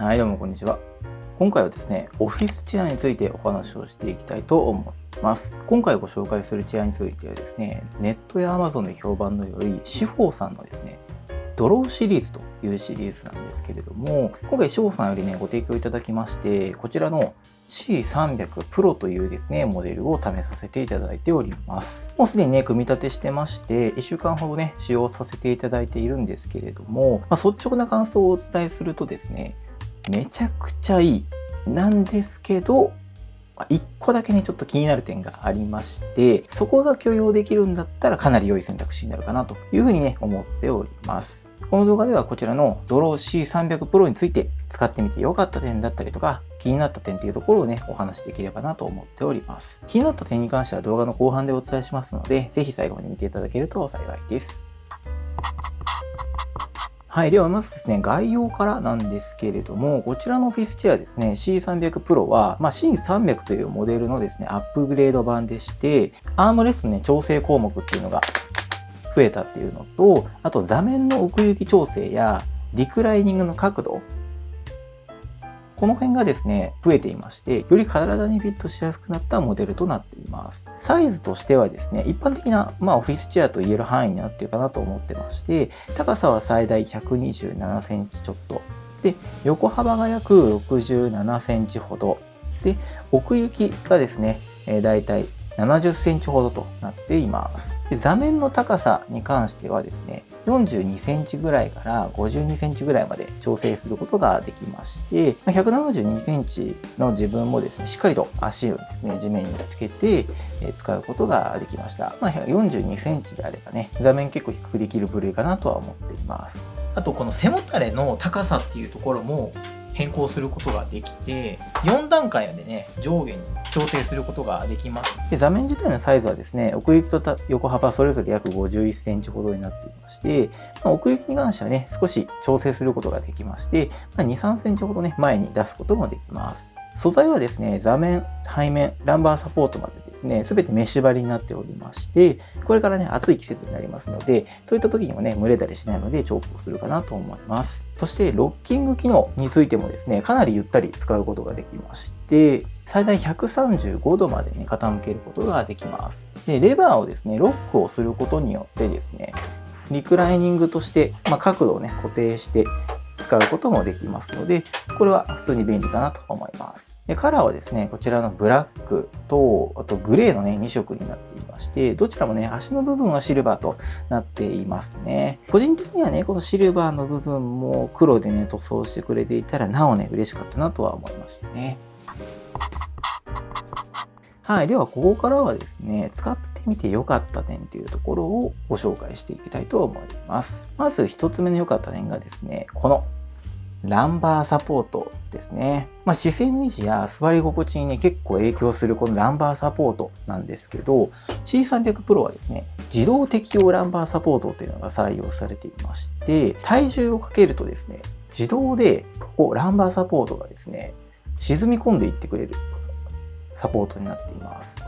はい、どうもこんにちは。今回はですね、オフィスチェアについてお話をしていきたいと思います。今回ご紹介するチェアについてはですね、ネットや Amazon で評判の良いシフォーさんのですね、ドローシリーズというシリーズなんですけれども、今回シフォーさんよりね、ご提供いただきまして、こちらの C300 Pro というですね、モデルを試させていただいております。もうすでにね、組み立てしてまして、1週間ほどね、使用させていただいているんですけれども、率直な感想をお伝えするとですね、めちゃくちゃいいなんですけど、1個だけね、ちょっと気になる点がありまして、そこが許容できるんだったらかなり良い選択肢になるかなというふうにね、思っております。この動画ではこちらのドロー C300 Pro について使ってみて良かった点だったりとか、気になった点っていうところをね、お話しできればなと思っております。気になった点に関しては動画の後半でお伝えしますので、ぜひ最後まで見ていただけると幸いです。はい。では、まずですね、概要からなんですけれども、こちらのオフィスチェアですね、C300 Pro は、C300 というモデルのですね、アップグレード版でして、アームレストね、調整項目っていうのが増えたっていうのと、あと座面の奥行き調整やリクライニングの角度、この辺がですね、増えていまして、より体にフィットしやすくなったモデルとなっています。サイズとしてはですね、一般的な、オフィスチェアと言える範囲になっているかなと思ってまして、高さは最大127センチちょっと。で、横幅が約67センチほど。で、奥行きがですね、だいたい70センチほどとなっています。で、座面の高さに関してはですね、42センチぐらいから52センチぐらいまで調整することができまして、172センチの自分もですね、しっかりと足をですね、地面につけて使うことができました。42センチであればね、座面結構低くできる部類かなとは思っています。あと、この背もたれの高さっていうところも変更することができて、4段階でね、上下に調整することができます。で、座面自体のサイズはですね、奥行きと横幅それぞれ約51センチほどになっていまして、奥行きに関してはね、少し調整することができまして、2、3センチほどね、前に出すこともできます。素材はですね、座面、背面、ランバーサポートまでですね、すべてメッシュ張りになっておりまして、これからね、暑い季節になりますので、そういった時にもね、蒸れたりしないので重宝するかなと思います。そして、ロッキング機能についてもですね、かなりゆったり使うことができまして、最大135度までね、傾けることができます。で、レバーをですね、ロックをすることによってですね、リクライニングとして、角度をね、固定して使うこともできますので、これは普通に便利かなと思います。で、カラーはですね、こちらのブラックと、あとグレーのね、2色になっていまして、どちらもね、足の部分はシルバーとなっていますね。個人的にはね、このシルバーの部分も黒でね、塗装してくれていたら、なおね、嬉しかったなとは思いましたね。はい。では、ここからはですね、使ってみて良かった点というところをご紹介していきたいと思います。まず1つ目の良かった点がですね、このランバーサポートですね。姿勢の維持や座り心地にね、結構影響するこのランバーサポートなんですけど、C300 Pro はですね、自動適応ランバーサポートというのが採用されていまして、体重をかけるとですね、自動でランバーサポートがですね、沈み込んでいってくれるサポートになっています。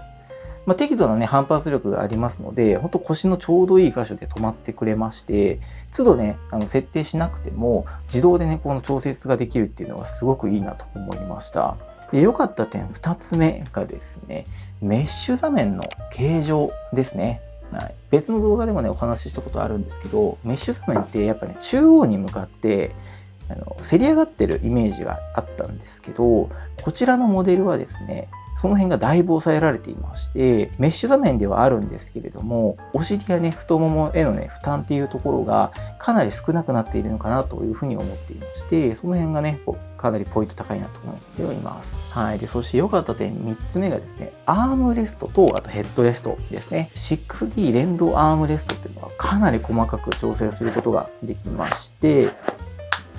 適度なね、反発力がありますので、ほんと腰のちょうどいい箇所で止まってくれまして、都度ね、設定しなくても自動でね、この調節ができるっていうのがすごくいいなと思いました。で、良かった点2つ目がですね、メッシュ座面の形状ですね。はい、別の動画でもね、お話ししたことあるんですけど、メッシュ座面ってやっぱね、中央に向かってせり上がってるイメージがあったんですけど、こちらのモデルはですね、その辺がだいぶ抑えられていまして、メッシュ座面ではあるんですけれども、お尻やね、太ももへのね、負担っていうところがかなり少なくなっているのかなというふうに思っていまして、その辺がね、かなりポイント高いなと思っております。はい。で、そして良かった点3つ目がですね、アームレストと、あとヘッドレストですね。6D 連動アームレストっていうのはかなり細かく調整することができまして、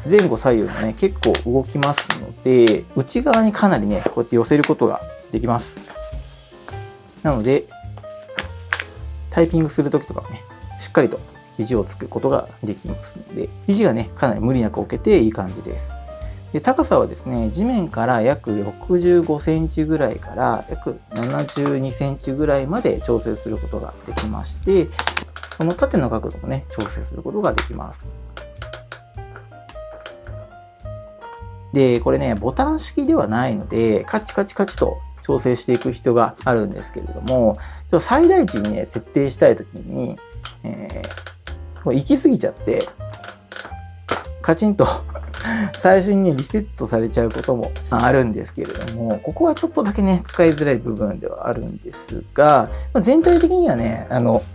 前後左右もね、結構動きますので、内側にかなりね、こうやって寄せることができます。なので、タイピングするときとかはね、しっかりと肘をつくことができますので、肘がね、かなり無理なく置けていい感じです。で、高さはですね、地面から約65センチぐらいから約72センチぐらいまで調整することができまして、この縦の角度もね、調整することができます。で、これね、ボタン式ではないので、カチカチカチと調整していく必要があるんですけれども、最大値にね、設定したいときに、もう行き過ぎちゃって、カチンと最初にね、リセットされちゃうこともあるんですけれども、ここはちょっとだけね、使いづらい部分ではあるんですが、全体的にはね、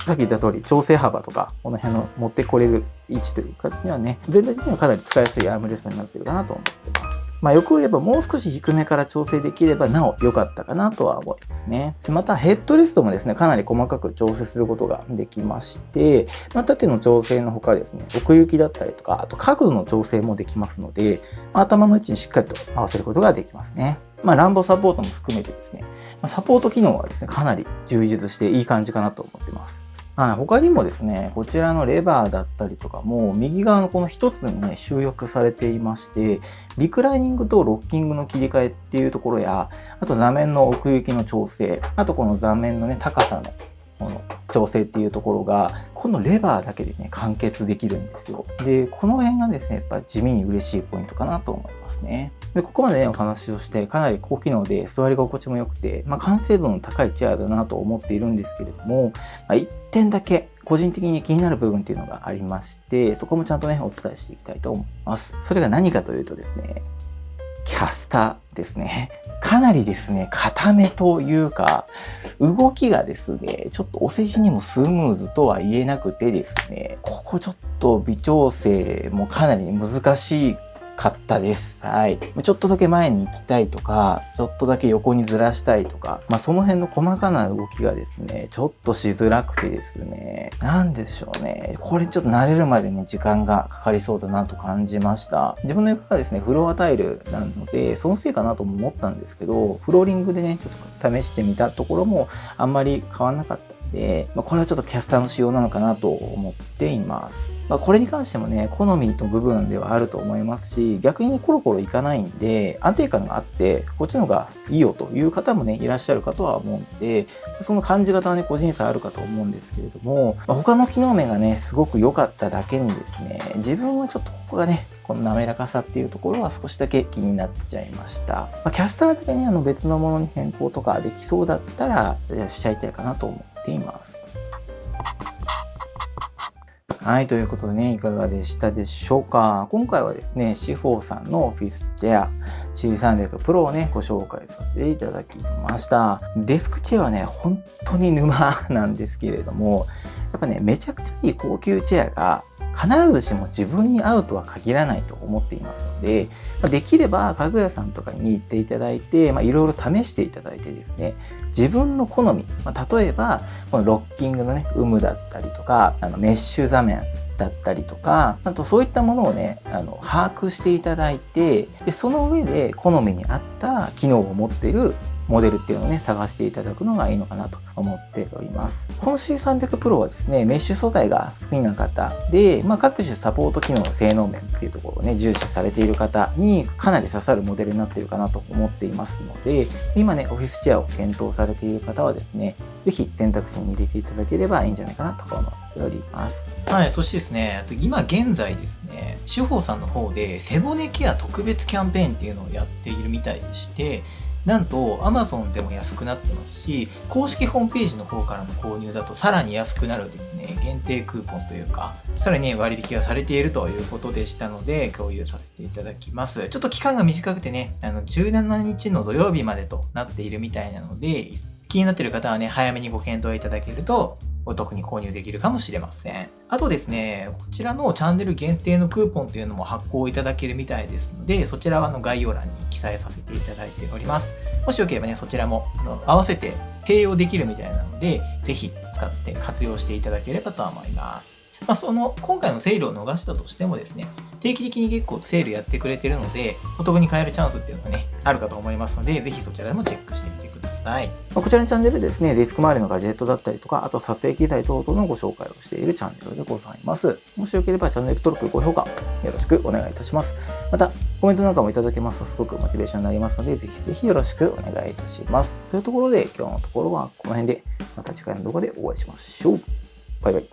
さっき言った通り、調整幅とか、この辺の持ってこれる位置というかにはね、全体的にはかなり使いやすいアームレストになってるかなと思ってます。欲を言えばもう少し低めから調整できればなお良かったかなとは思いますね。またヘッドレストもですね、かなり細かく調整することができまして、縦の調整のほかですね、奥行きだったりとか、あと角度の調整もできますので、頭の位置にしっかりと合わせることができますね。ランボサポートも含めてですね、サポート機能はですね、かなり充実していい感じかなと思ってます。他にもですね、こちらのレバーだったりとかも、右側のこの一つにね、集約されていまして、リクライニングとロッキングの切り替えっていうところや、あと座面の奥行きの調整、あとこの座面のね、高さのこの調整っていうところが、このレバーだけでね、完結できるんですよ。で、この辺がですね、やっぱ地味に嬉しいポイントかなと思いますね。で、ここまでね、お話をして、かなり高機能で座り心地も良くて、完成度の高いチェアだなと思っているんですけれども、1点だけ個人的に気になる部分っていうのがありまして、そこもちゃんとね、お伝えしていきたいと思います。それが何かというとですね、キャスターですね。かなりですね、固めというか、動きがですね、ちょっとお世辞にもスムーズとは言えなくてですね、ここちょっと微調整もかなり難しかったです。はい。ちょっとだけ前に行きたいとか、ちょっとだけ横にずらしたいとか、その辺の細かな動きがですね、ちょっとしづらくてですね、なんでしょうね。これちょっと慣れるまでね、時間がかかりそうだなと感じました。自分の床がですね、フロアタイルなので、そのせいかなとも思ったんですけど、フローリングでね、ちょっと試してみたところもあんまり変わんなかった。で、これはちょっとキャスターの仕様なのかなと思っています。これに関してもね、好みの部分ではあると思いますし、逆にコロコロいかないんで、安定感があって、こっちの方がいいよという方もね、いらっしゃるかとは思うんで、その感じ方はね、個人差あるかと思うんですけれども、他の機能面がね、すごく良かっただけにですね、自分はちょっとここがね、この滑らかさっていうところは少しだけ気になっちゃいました。キャスターだけね、別のものに変更とかできそうだったら、しちゃいたいかなと思っています。はい、ということでね、いかがでしたでしょうか。今回はですね、シフォーさんのオフィスチェア C300 Pro をね、ご紹介させていただきました。デスクチェアはね、本当に沼なんですけれども、やっぱね、めちゃくちゃいい高級チェアが必ずしも自分に合うとは限らないと思っていますので、できれば家具屋さんとかに行っていただいて、いろいろ試していただいてですね、自分の好み、例えばこのロッキングのね、有無だったりとか、メッシュ座面だったりとか、あとそういったものをね、把握していただいて、でその上で好みに合った機能を持っているモデルっていうのをね、探していただくのがいいのかなと思っております。この C300 Pro はですね、メッシュ素材が好きな方で、各種サポート機能の性能面っていうところをね、重視されている方にかなり刺さるモデルになっているかなと思っていますので、今ね、オフィスチェアを検討されている方はですね、ぜひ選択肢に入れていただければいいんじゃないかなと思っております。はい、そしてですね、今現在ですね、シュフォーさんの方で背骨ケア特別キャンペーンっていうのをやっているみたいでして、なんと Amazon でも安くなってますし、公式ホームページの方からの購入だとさらに安くなるですね、限定クーポンというか、さらに割引がされているということでしたので、共有させていただきます。ちょっと期間が短くてね、17日の土曜日までとなっているみたいなので、気になっている方はね、早めにご検討いただけると、お得に購入できるかもしれません。あとですね、こちらのチャンネル限定のクーポンというのも発行いただけるみたいですので、そちらは概要欄に記載させていただいております。もしよければね、そちらも合わせて併用できるみたいなので、ぜひ使って活用していただければと思います。今回のセールを逃したとしてもですね、定期的に結構セールやってくれてるので、お得に買えるチャンスっていうのがね、あるかと思いますので、ぜひそちらでもチェックしてみてください。こちらのチャンネルですね、デスク周りのガジェットだったりとか、あと撮影機材等々のご紹介をしているチャンネルでございます。もしよければチャンネル登録、高評価よろしくお願いいたします。また、コメントなんかもいただけますとすごくモチベーションになりますので、ぜひぜひよろしくお願いいたします。というところで、今日のところはこの辺で、また次回の動画でお会いしましょう。バイバイ。